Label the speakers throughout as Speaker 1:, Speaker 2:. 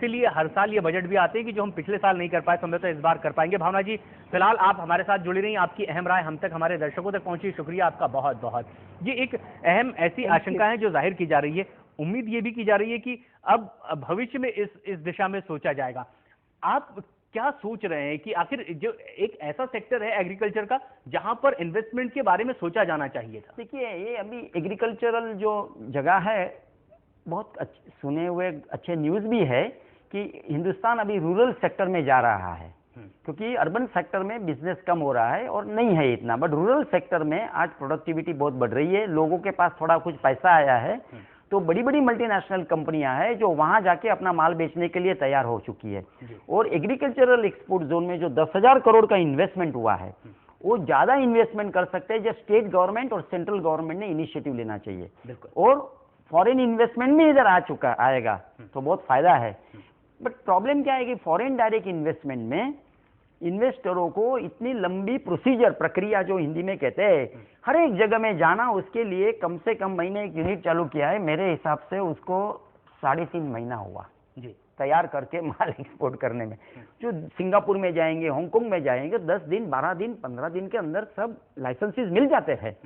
Speaker 1: इसीलिए हर साल ये बजट भी आते हैं कि जो हम पिछले साल नहीं कर पाए संभवतः इस बार कर पाएंगे। भावना जी, फिलहाल आप हमारे साथ जुड़ी रही, आपकी अहम राय हम तक, हमारे दर्शकों तक पहुंची, शुक्रिया आपका बहुत बहुत। ये एक अहम ऐसी आशंका है जो जाहिर की जा रही है, उम्मीद ये भी की जा रही है कि अब भविष्य में इस दिशा में सोचा जाएगा। आप क्या सोच रहे हैं कि आखिर जो एक ऐसा सेक्टर है एग्रीकल्चर का जहां पर इन्वेस्टमेंट के बारे में सोचा जाना चाहिए था?
Speaker 2: देखिए, ये अभी एग्रीकल्चरल जो जगह है, बहुत सुने हुए अच्छे न्यूज़ भी है कि हिंदुस्तान अभी रूरल सेक्टर में जा रहा है, क्योंकि अर्बन सेक्टर में बिजनेस कम हो रहा है और नहीं है इतना, बट रूरल सेक्टर में आज प्रोडक्टिविटी बहुत बढ़ रही है, लोगों के पास थोड़ा कुछ पैसा आया है, तो बड़ी बड़ी मल्टीनेशनल कंपनियां हैं जो वहां जाके अपना माल बेचने के लिए तैयार हो चुकी है। और एग्रीकल्चरल एक्सपोर्ट जोन में जो 10,000 करोड़ का इन्वेस्टमेंट हुआ है, वो ज्यादा इन्वेस्टमेंट कर सकते हैं, जो स्टेट गवर्नमेंट और सेंट्रल गवर्नमेंट ने इनिशिएटिव लेना चाहिए। और फॉरेन इन्वेस्टमेंट भी इधर आएगा तो बहुत फायदा है। बट प्रॉब्लम क्या है कि फॉरेन डायरेक्ट इन्वेस्टमेंट में इन्वेस्टरों को इतनी लंबी प्रोसीजर, प्रक्रिया जो हिंदी में कहते हैं, हर एक जगह में जाना, उसके लिए कम से कम महीने एक यूनिट चालू किया है, मेरे हिसाब से उसको 3.5 महीना हुआ जी तैयार करके माल एक्सपोर्ट करने में। जो सिंगापुर में जाएंगे, हांगकांग में जाएंगे, 10 दिन 12 दिन 15 दिन के अंदर सब लाइसेंसेस मिल जाते हैं।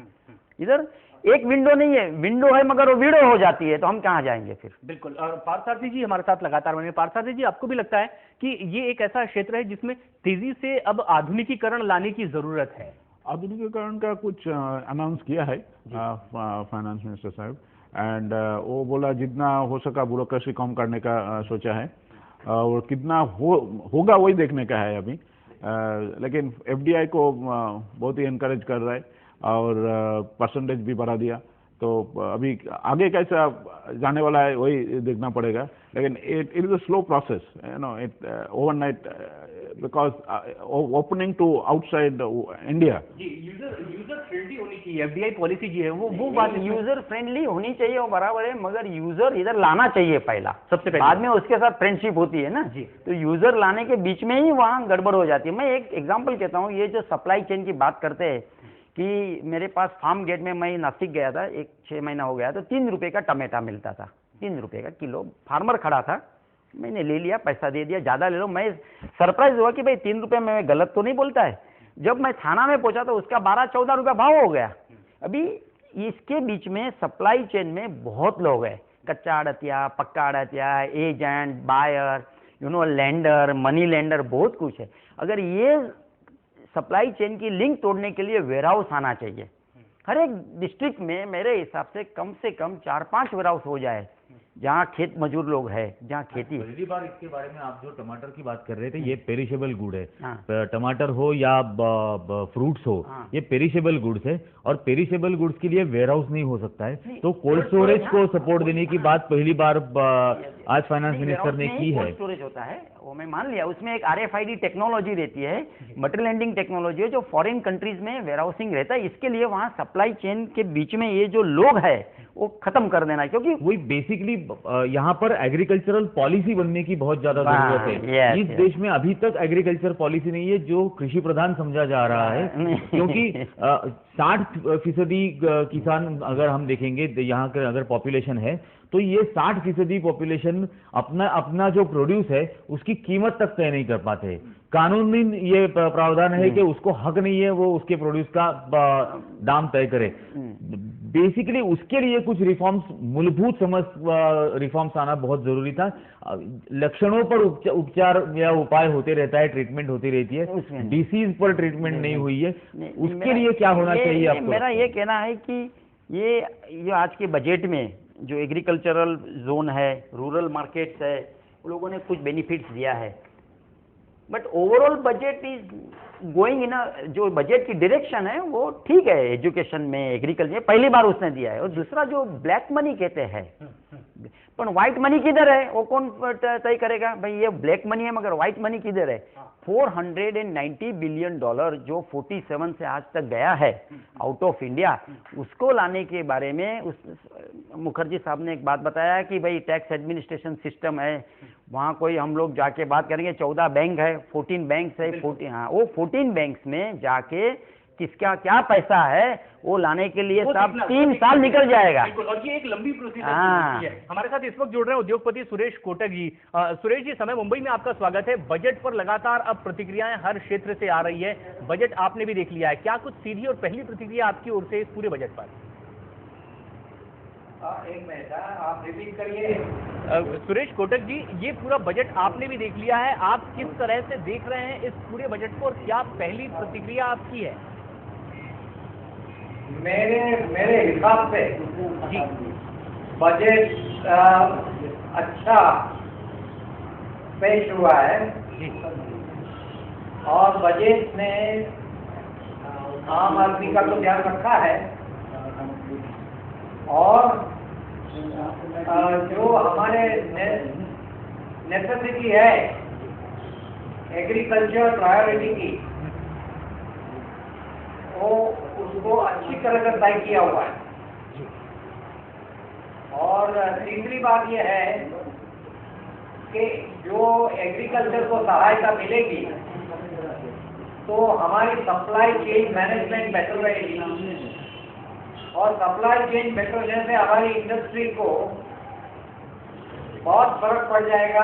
Speaker 2: इधर एक विंडो नहीं है, विंडो है मगर वो विडो हो जाती है, तो हम कहाँ जाएंगे फिर?
Speaker 1: बिल्कुल। और पार्थसारथी जी हमारे साथ लगातार बने। पार्थसारथी जी, आपको भी लगता है कि ये एक ऐसा क्षेत्र है जिसमें तेजी से अब आधुनिकीकरण लाने की जरूरत है?
Speaker 3: आधुनिकीकरण का कुछ अनाउंस किया है फाइनेंस मिनिस्टर साहब, एंड वो बोला जितना हो सका ब्यूरोक्रेसी कम करने का सोचा है, और कितना होगा वही देखने का है अभी। लेकिन एफडीआई को बहुत ही एनकरेज कर रहा है और परसेंटेज भी बढ़ा दिया, तो अभी आगे कैसा जाने वाला है वही देखना पड़ेगा। लेकिन it is a slow process, you know, it overnight, because opening to outside India.
Speaker 1: User friendly होनी चाहिए एफडीआई पॉलिसी जी है, वो बात
Speaker 2: यूजर फ्रेंडली होनी चाहिए और बराबर है, मगर यूजर इधर लाना चाहिए पहला, सबसे पहले, बाद में उसके साथ फ्रेंडशिप होती है ना जी। तो यूजर लाने के बीच में ही वहाँ गड़बड़ हो जाती है। मैं एक एग्जाम्पल कहता हूँ, ये जो सप्लाई चेन की बात करते हैं कि मेरे पास फार्म गेट में, मैं नासिक गया था, 6 महीना हो गया, तो 3 रुपए का टमाटा मिलता था, 3 रुपए का किलो। फार्मर खड़ा था, मैंने ले लिया, पैसा दे दिया, ज्यादा ले लो। मैं सरप्राइज हुआ कि भाई 3 रुपए में गलत तो नहीं बोलता है। जब मैं थाना में पहुंचा तो उसका 12-14 रुपया भाव हो गया। अभी इसके बीच में सप्लाई चेन में बहुत लोग हैं, कच्चा आड़तिया, पक्का आड़तिया, agent, buyer, you know, lender, money lender, बहुत कुछ है। अगर ये सप्लाई चेन की लिंक तोड़ने के लिए वेयरहाउस आना चाहिए हर एक डिस्ट्रिक्ट में, मेरे हिसाब से कम 4-5 वेयरहाउस हो जाए, जहाँ खेत मजूर लोग हैं, जहाँ खेती।
Speaker 4: पहली बार इसके बारे में आप जो टमाटर की बात कर रहे थे, ये पेरिशेबल गुड है। टमाटर हो या फ्रूट्स हो, ये पेरिशेबल गुड्स है, और पेरिशेबल गुड्स के लिए वेयरहाउस नहीं हो सकता है। तो कोल्ड स्टोरेज को सपोर्ट देने की बात पहली बार आज फाइनेंस मिनिस्टर ने की है।
Speaker 2: कोल्ड स्टोरेज होता है, वो मैं मान लिया, उसमें एक RFID टेक्नोलॉजी रहती है, मटेरियल हैंडलिंग टेक्नोलॉजी है, जो फॉरेन कंट्रीज में वेयरहाउसिंग रहता है। इसके लिए वहाँ सप्लाई चेन के बीच में ये जो लोग है वो खत्म कर देना, क्योंकि
Speaker 4: वही बेसिकली यहाँ पर एग्रीकल्चरल पॉलिसी बनने की बहुत ज्यादा जरूरत है। इस देश में अभी तक एग्रीकल्चर पॉलिसी नहीं है, जो कृषि प्रधान समझा जा रहा है, क्योंकि 60% किसान अगर हम देखेंगे यहाँ के अगर पॉपुलेशन है, तो ये 60% पॉपुलेशन अपना जो प्रोड्यूस है उसकी कीमत तक तय नहीं कर पाते। कानूनी ये प्रावधान है कि उसको हक नहीं है वो उसके प्रोड्यूस का दाम तय करे। बेसिकली उसके लिए कुछ रिफॉर्म्स, मूलभूत समझ रिफॉर्म्स आना बहुत जरूरी था। लक्षणों पर उपचार या उपाय होते रहता है, ट्रीटमेंट होती रहती है, डिसीज पर ट्रीटमेंट नहीं हुई है, उसके लिए क्या होना चाहिए आपको?
Speaker 2: मेरा ये कहना है कि ये आज के बजट में जो एग्रीकल्चरल जोन है, रूरल मार्केट्स है, उन लोगों ने कुछ बेनिफिट्स दिया है, but overall budget is going in जो बजट की डायरेक्शन है वो ठीक है। एजुकेशन में, एग्रीकल्चर में पहली बार उसने दिया है। और दूसरा जो ब्लैक मनी कहते हैं, पर व्हाइट मनी किधर है वो कौन तय करेगा? भाई ये ब्लैक मनी है मगर व्हाइट मनी किधर है? $490 बिलियन जो 47 से आज तक गया है आउट ऑफ इंडिया, उसको लाने के बारे में मुखर्जी साहब ने एक बात बताया कि भाई टैक्स एडमिनिस्ट्रेशन सिस्टम है, वहाँ कोई हम लोग जाके बात करेंगे। 14 बैंक है, 14 बैंक है, 14, हाँ, वो 14 बैंक्स में जाके किसका क्या पैसा है वो लाने के लिए
Speaker 1: वो
Speaker 2: सब
Speaker 1: सीखना,
Speaker 2: 3
Speaker 1: वो
Speaker 2: साल
Speaker 1: सीखना।
Speaker 2: निकल जाएगा।
Speaker 1: बिल्कुल, और ये एक लंबी प्रोसीजर
Speaker 2: हाँ।
Speaker 1: होती है। हमारे साथ इस वक्त जुड़ रहे हैं उद्योगपति सुरेश कोटक जी। सुरेश जी, समय मुंबई में आपका स्वागत है। बजट पर लगातार अब प्रतिक्रियाएं हर क्षेत्र से आ रही है। बजट आपने भी देख लिया है, क्या कुछ सीधी और पहली प्रतिक्रिया आपकी ओर से इस पूरे बजट पर?
Speaker 5: एक मिनट, आप रिपीट करिए।
Speaker 1: सुरेश कोटक जी, ये पूरा बजट आपने भी देख लिया है, आप किस तरह से देख रहे हैं इस पूरे बजट को और क्या पहली प्रतिक्रिया आपकी है?
Speaker 5: मेरे हिसाब से
Speaker 1: जी
Speaker 5: बजट अच्छा पेश हुआ है
Speaker 1: जी
Speaker 5: और बजट ने आम आदमी का तो ध्यान रखा है और जो हमारे नेसेसिटी है एग्रीकल्चर प्रायोरिटी की, वो उसको अच्छी तरह से तय किया हुआ है। और तीसरी बात यह है कि जो एग्रीकल्चर को सहायता मिलेगी तो हमारी सप्लाई चेन मैनेजमेंट बेटर रहेगी और सप्लाई चेन बेटर होने से हमारी इंडस्ट्री को बहुत फर्क पड़ जाएगा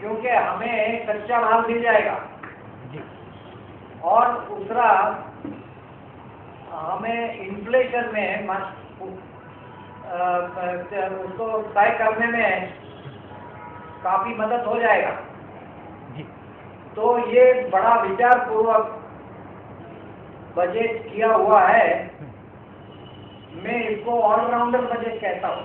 Speaker 5: क्योंकि हमें कच्चा माल मिल जाएगा और दूसरा हमें इन्फ्लेशन में उसको तय करने में काफी मदद हो जाएगा। तो ये बड़ा विचार पूर्वक बजट किया हुआ है। मैं इसको ऑलराउंडर बजट कहता हूँ।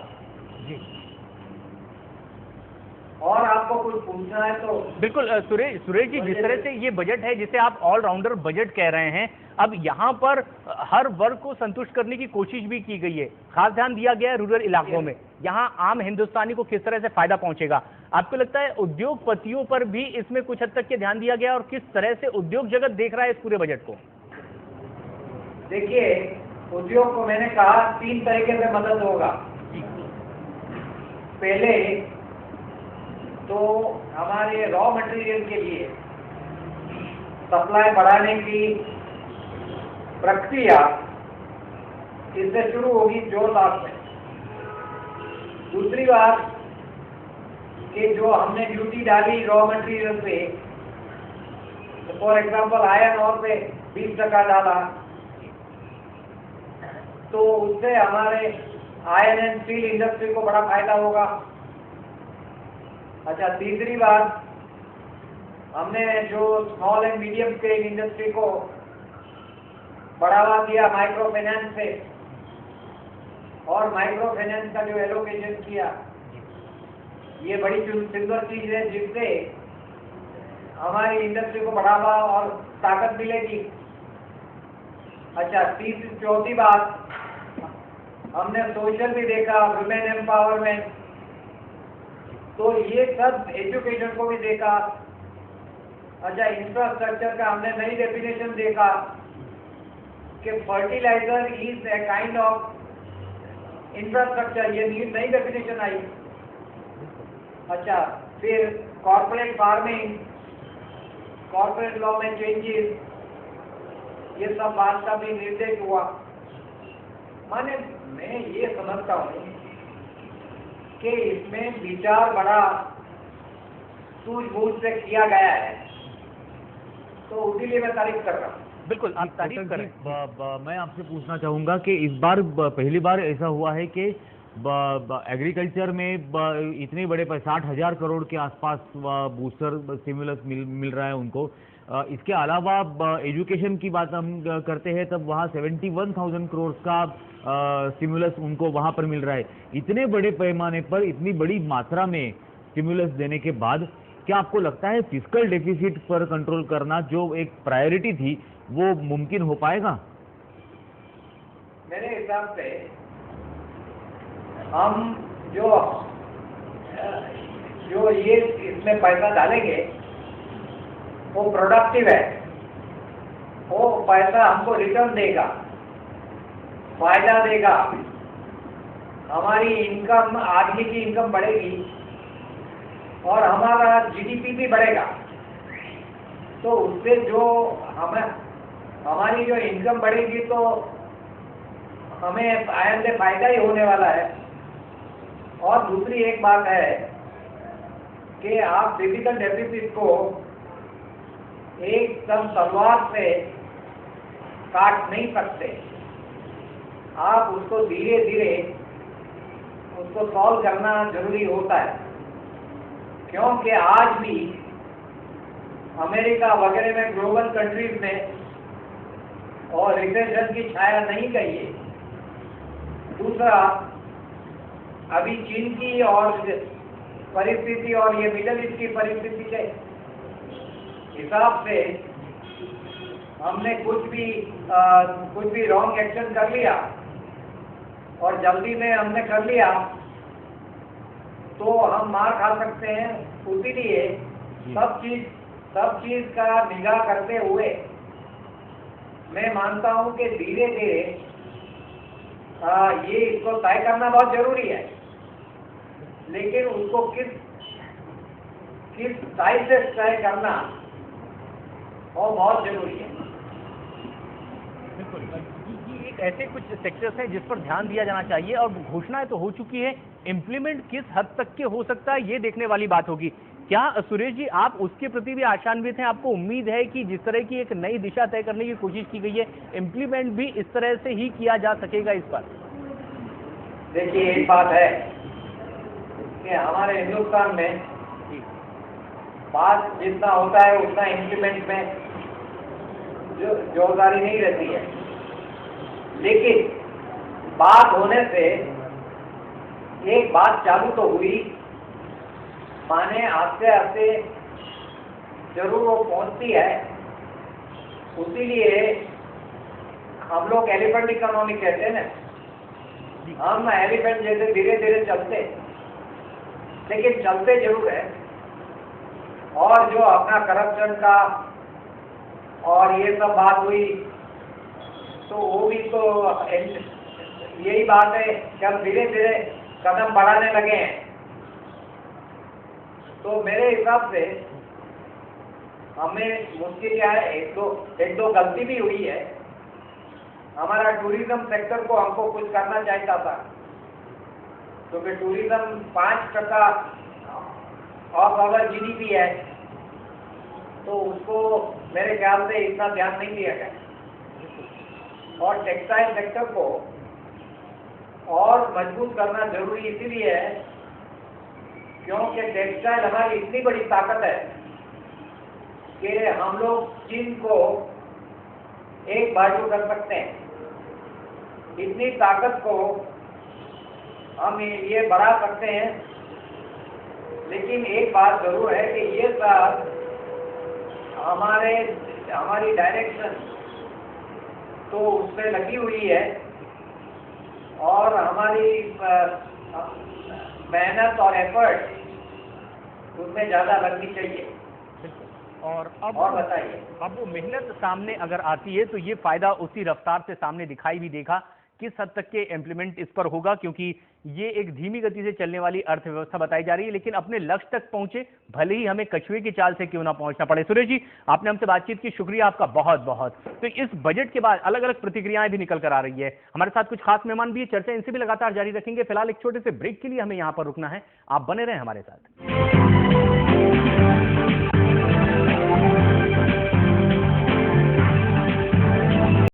Speaker 5: और आपको कुछ पूछना है तो
Speaker 1: बिल्कुल। सुरेश जी, जिस तरह से ये बजट है जिसे आप ऑलराउंडर बजट कह रहे हैं, अब यहाँ पर हर वर्ग को संतुष्ट करने की कोशिश भी की गई है। खास ध्यान दिया गया है रूरल इलाकों में, यहाँ आम हिंदुस्तानी को किस तरह से फायदा पहुंचेगा। आपको लगता है उद्योगपतियों पर भी इसमें कुछ हद तक के ध्यान दिया गया और किस तरह से उद्योग जगत देख रहा है इस पूरे बजट को?
Speaker 5: देखिए, उद्योग को मैंने कहा 3 तरीके से मदद होगा। पहले तो हमारे रॉ मटेरियल के लिए सप्लाई बढ़ाने की प्रक्रिया इससे शुरू होगी जोरदार से। दूसरी बात कि जो हमने ड्यूटी डाली रॉ मटेरियल पे, फॉर एग्जांपल आयरन और पे 20% डाला, तो उससे हमारे आयरन एंड स्टील इंडस्ट्री को बड़ा फायदा होगा। अच्छा, तीसरी बात, हमने जो small and medium scale industry को बढ़ावा दिया माइक्रो फाइनेंस से, और माइक्रो फाइनेंस का जो एलोकेशन किया, ये बड़ी सुंदर चीज है जिससे हमारी इंडस्ट्री को बढ़ावा और ताकत मिलेगी। अच्छा, चौथी बात, हमने सोशल भी देखा, वुमेन एम्पावरमेंट, तो ये सब एजुकेशन को भी देखा। अच्छा, इंफ्रास्ट्रक्चर का हमने नई डेफिनेशन देखा कि fertiliser is a kind of infrastructure, ये नई डेफिनेशन आई। अच्छा, फिर कॉर्पोरेट फार्मिंग, कॉर्पोरेट लॉ में चेंजेस, ये सब बात का भी निर्देश हुआ। माने मैं ये समझता हूँ कि इसमें विचार बड़ा सूझबूझ से किया गया है, तो उसीलिए मैं तारीफ कर रहा हूँ।
Speaker 1: बिल्कुल, आप तारीफ करें।
Speaker 4: मैं आपसे पूछना चाहूंगा कि इस बार पहली बार ऐसा हुआ है कि एग्रीकल्चर में इतने बड़े 60,000 करोड़ के आसपास बूस्टर स्टिमुलस मिल रहा है उनको। इसके अलावा एजुकेशन की बात हम करते हैं तब वहाँ 71,000 करोड़ का स्टिमुलस उनको वहाँ पर मिल रहा है। इतने बड़े पैमाने पर इतनी बड़ी मात्रा में स्टिमुलस देने के बाद क्या आपको लगता है फिस्कल डेफिसिट पर कंट्रोल करना जो एक प्रायोरिटी थी वो मुमकिन हो पाएगा?
Speaker 5: मेरे हिसाब से हम जो ये इसमें पैसा डालेंगे वो प्रोडक्टिव है, वो पैसा हमको रिटर्न देगा, फायदा देगा, हमारी इनकम, आदमी की इनकम बढ़ेगी और हमारा जीडीपी भी बढ़ेगा। तो उससे जो हमारी जो इनकम बढ़ेगी तो हमें आयन से फायदा ही होने वाला है। और दूसरी एक बात है कि आप फिजिकल डेफिसिट को एकदम तलवार से काट नहीं सकते, आप उसको धीरे धीरे उसको सॉल्व करना जरूरी होता है, क्योंकि आज भी अमेरिका वगैरह में ग्लोबल कंट्रीज में और रिसेशन की छाया नहीं गई है। दूसरा, अभी चीन की और परिस्थिति और ये मिडल ईस्ट की परिस्थिति के हिसाब से हमने कुछ भी रॉन्ग एक्शन कर लिया और जल्दी में हमने कर लिया तो हम मार खा सकते हैं। इसीलिए सब चीज का निगाह करते हुए मैं मानता हूं कि धीरे धीरे ये इसको तय करना बहुत जरूरी है, लेकिन उसको किस साइज से तय करना वो बहुत जरूरी है।
Speaker 1: बिल्कुल, ये एक ऐसे कुछ सेक्टर्स हैं जिस पर ध्यान दिया जाना चाहिए और घोषणाएं तो हो चुकी है, इम्प्लीमेंट किस हद तक के हो सकता है ये देखने वाली बात होगी। क्या सुरेश जी आप उसके प्रति भी आशान्वित हैं? आपको उम्मीद है कि जिस तरह की एक नई दिशा तय करने की कोशिश की गई है, इम्प्लीमेंट भी इस तरह से ही किया जा सकेगा इस पर?
Speaker 5: देखिए, एक बात है कि हमारे हिंदुस्तान में बात जितना होता है उतना इम्प्लीमेंट में जोरदारी नहीं रहती है, लेकिन बात होने से एक बात चालू तो हुई, माने आस्ते आस्ते जरूर वो पहुंचती है। उसीलिए हम लोग एलिफेंट इकोनॉमी कहते हैं ना, हम एलिफेंट जैसे धीरे धीरे चलते, लेकिन चलते जरूर है। और जो अपना करप्शन का और ये सब बात हुई तो वो भी तो यही बात है कि हम धीरे धीरे कदम बढ़ाने लगे हैं। तो मेरे हिसाब से हमें मुश्किल क्या है, एक दो गलती भी हुई है। हमारा टूरिज्म सेक्टर को हमको कुछ करना चाहता था, क्योंकि टूरिज्म 5% ऑफ आवर जीडीपी है, तो उसको मेरे ख्याल से इतना ध्यान नहीं दिया गया। और टेक्सटाइल सेक्टर को और मजबूत करना जरूरी इसीलिए है क्योंकि टेक्सटाइल हमारी इतनी बड़ी ताकत है कि हम लोग चीन को एक बाजू कर सकते हैं। इतनी ताकत को हम ये बढ़ा सकते हैं, लेकिन एक बात जरूर है कि ये सब हमारी डायरेक्शन तो उसमें लगी हुई है और हमारी मेहनत और एफर्ट उसमें ज़्यादा लगनी चाहिए।
Speaker 1: और
Speaker 5: बताइए,
Speaker 1: अब वो मेहनत सामने अगर आती है तो ये फायदा उसी रफ्तार से सामने दिखाई भी देगा। किस हद तक के इम्प्लीमेंट इस पर होगा, क्योंकि ये एक धीमी गति से चलने वाली अर्थव्यवस्था बताई जा रही है, लेकिन अपने लक्ष्य तक पहुंचे, भले ही हमें कछुए की चाल से क्यों ना पहुंचना पड़े। सुरेश जी, आपने हमसे बातचीत की, शुक्रिया आपका बहुत बहुत। तो इस बजट के बाद अलग अलग प्रतिक्रियाएं भी निकल कर आ रही है। हमारे साथ कुछ खास मेहमान भी है, चर्चा इनसे भी लगातार जारी रखेंगे। फिलहाल एक छोटे से ब्रेक के लिए हमें यहाँ पर रुकना है, आप बने रहें हमारे साथ।